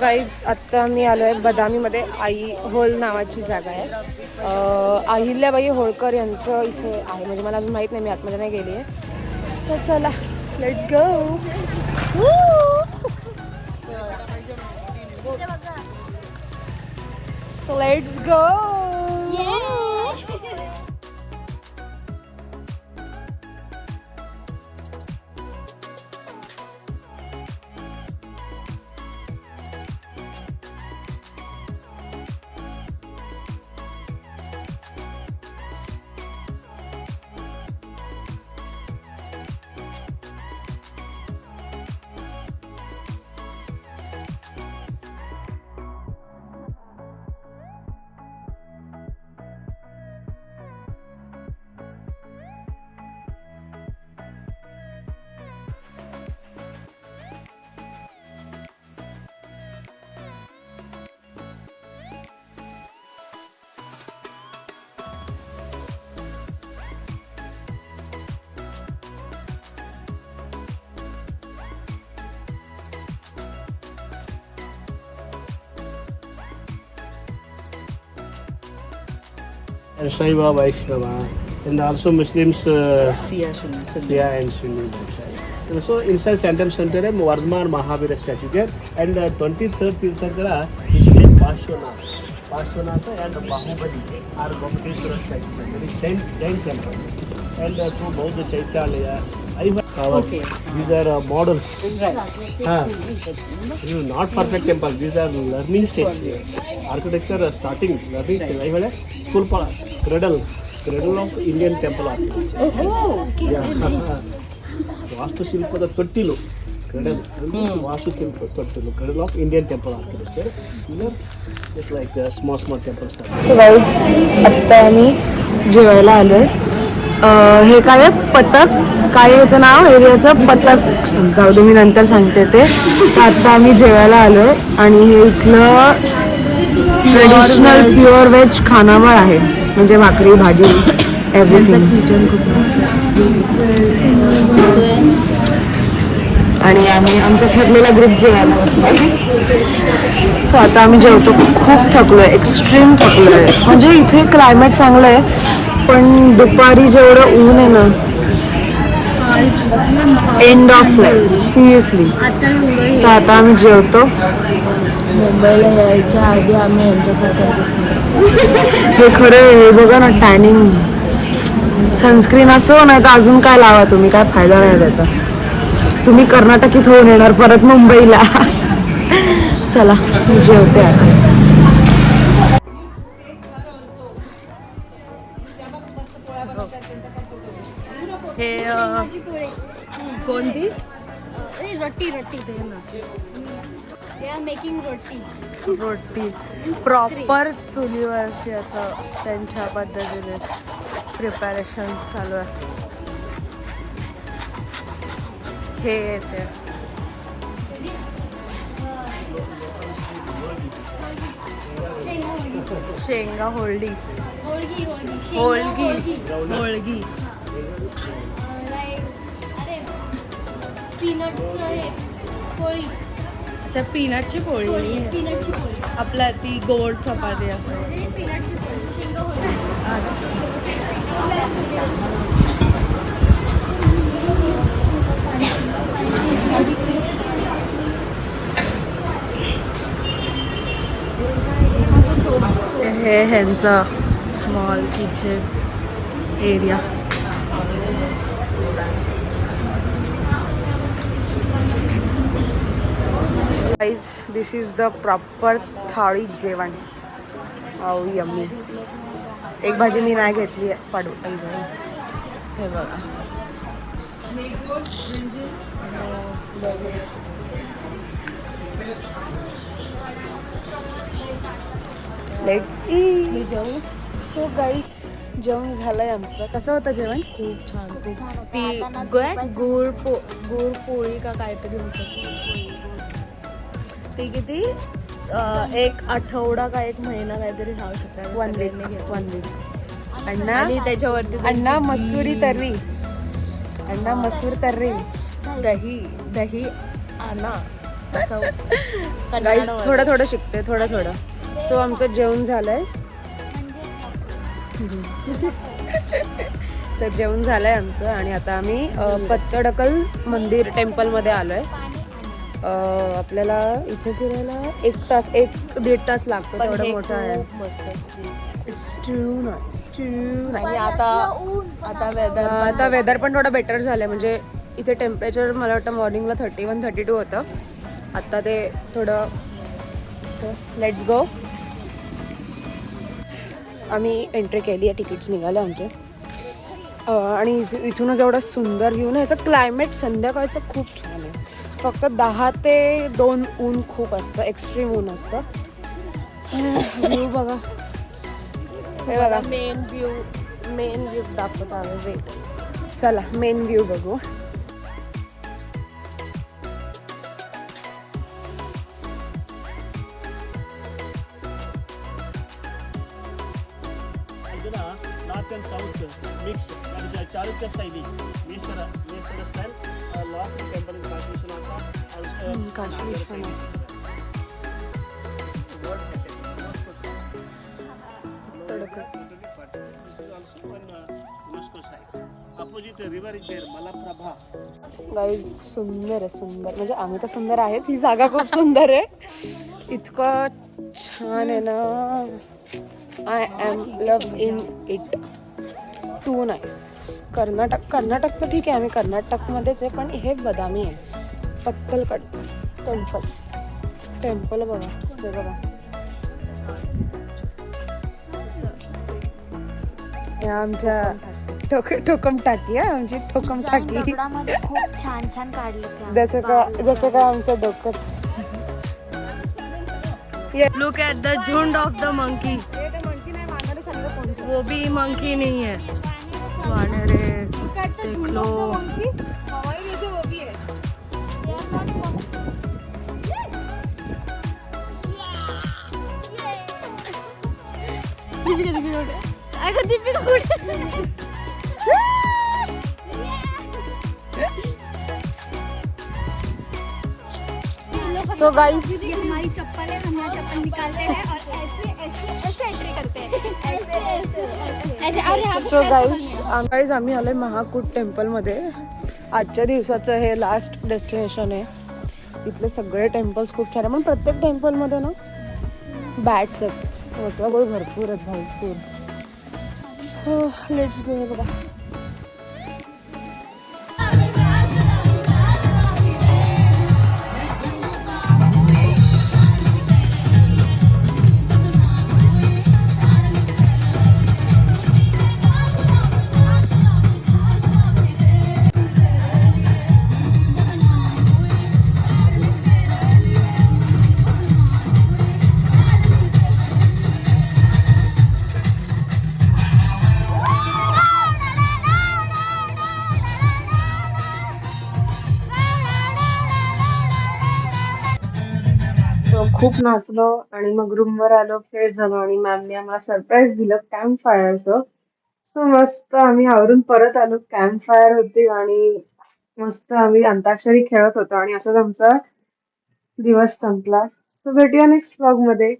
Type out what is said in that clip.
Guys आत्ता मी आलो आहे बदामीमध्ये. आई होल नावाची जागा आहे. अहिल्याबाई होळकर यांचं इथे आहे. म्हणजे मला अजून माहीत नाही, मी आतमध्ये नाही गेली आहे. तर चला let's go. So let's go. Shaiva, Vaishnava, and also Muslims, Shia and Sunni. And so inside Santam Center, Vardhaman Mahavira statue there, and the 23rd Tirthankara is named Parshvanath. Parshvanath and Bahubali are Gomakeshwara statue. There is 10 temples, and two Bauddha Chaitanya. Okay. These are models. These are not perfect temples. These are learning stages. Architecture starting learning stage. School cradle of Indian temple architecture. Vastu Shilpada Tottilu. Cradle. Vastu Shilpada Tottilu. Cradle of Indian temple architecture. These are just like small temples. So guys, आता आम्ही जेवायला आलोय. हे काय आहे? पतक. काय याचं नाव? एरियाचं पतक. जाऊ दे, मी नंतर सांगते ते. आता आम्ही जेवायला आलोय आणि हे इथलं ट्रेडिशनल प्युअर व्हेज खानावळ आहे. म्हणजे भाकरी, भाजी, एव्हरीथिंग. आणि आमचा ठरलेला ग्रुप जेवायला बसला. सो आता आम्ही जेवतो. खूप थकलोय, एक्स्ट्रीम थकलोय. म्हणजे इथे क्लायमेट चांगलं आहे, पण दुपारी जेवढं ऊन आहे ना, एंड ऑफ लाईफ सिरियसली. तर आता आम्ही जेवतो. मुंबईला यायच्या आधी आम्ही यांच्यासारखं दिसणार. हे खरं हे बघा ना, टॅनिंग. सनस्क्रीन असो नाही तर अजून काय लावा तुम्ही, काय फायदा नाही त्याचा. तुम्ही कर्नाटकीच होऊन येणार परत मुंबईला. चला मी जेवते आता. हे कोणती रोटी मेकिंग रोटी प्रॉपर चुलीवरची असं त्यांच्या पद्धतीने प्रिपरेशन चालू आहे. हे येते शेंगा होळगी. अच्छा, पीनटची पोळी. आपल्या ती गोड चपाती असं. हे ह्यांचा small kitchen area. Guys, this is the proper थाळी जेवण. Wow, yummy. एक भाजी मी नाही घेतली आहे, पाडू. हे बघा, लेट्स ईट. सो गाईस, जेवण झालंय आमचं. कसं होतं जेवण? खूप छान. ती गुळ पोळी का काहीतरी होतं. ती किती एक आठवडा का एक महिना काहीतरी खाऊ शकता. 1 वीक. आणि त्याच्यावरती अण्णा मसूरी तर्री, दही आणा असं गाईज कन्नडमध्ये. थोडं थोडं शिकते थोडं. सो आमचं जेवण झालंय. तर जेवण झालंय आमचं आणि आता आम्ही पत्तडकल मंदिर टेम्पलमध्ये आलोय. आपल्याला इथे फिरायला 1-1.5 तास लागतो, पण तेवढं हे मोठं आहे. खूप मस्त आहे. It's too nice. आणि आता वेदर आता वेदर पण थोडं बेटर झालंय. म्हणजे इथे टेम्परेचर मला वाटतं मॉर्निंगला 31-32 होतं. आता ते थोडं लेट्स गो. आम्ही एंट्री केली आहे, तिकीट्स निघाले आमचे. आणि इथूनच एवढा सुंदर व्ह्यू ना. याचं क्लायमेट संध्याकाळचं खूप छान आहे. फक्त 10 ते 2 ऊन खूप असतं, एक्स्ट्रीम ऊन असतं. व्ह्यू बघा, हे बघा. मेन व्ह्यू दाखवत आम्ही. वेट, चला मेन व्ह्यू बघू. North and south mix. That is a Charukya Saili. Nesara style. Lots of temple in Kashi Vishwanath. Also Kashi Vishwanath. This is also one UNESCO site. Opposite river is there, Malaprabha. Guys सुंदर आहे, सुंदर. म्हणजे आम्ही तर सुंदर आहेच, ही जागा खूप सुंदर आहे. इतकं छान आहे ना. I am love in it. Too nice. Karnataka तर ठीक आहे, आम्ही कर्नाटकमध्येच आहे, पण हे बदामी आहे. पत्तलकड टेम्पल बघा, हे बघा. हे आमच्या ठोकम टाकी आहे, आमची ठोकम टाकी. दगडामध्ये खूप छान छान काढले ते. जसं का आमचं डोकंच. लुक ॲट द झुंड ऑफ द मंकी. वो भी मंकी नहीं है. गाने रे देख लो. अगं दीपिका कुठे? सो गाइस, हमारी चप्पल है, हम यहाँ चप्पल निकालते हैं और ऐसे ऐसे ऐसे एंट्री करते हैं. ऐसे और यहाँ सो गाईज आम्ही आलोय महाकूट टेम्पलमध्ये. आजच्या दिवसाचं हे लास्ट डेस्टिनेशन आहे. इथले सगळे टेम्पल्स खूप छान आहे, पण प्रत्येक टेम्पलमध्ये ना बॅट्स आहेत, मतलब भरपूर आहेत, भरपूर. हो, लेट्स गो. हे बघा. खूप नाचलो आणि मग रूमवर आलो, फ्रेश झालो आणि मॅमने आम्हाला सरप्राईज दिलं कॅम्प फायरचं. सो मस्त आम्ही आवरून परत आलो. कॅम्प फायर होती आणि मस्त आम्ही अंताक्षरी खेळत होतो आणि असंच आमचा दिवस संपला. सो भेटूया नेक्स्ट व्लॉग मध्ये.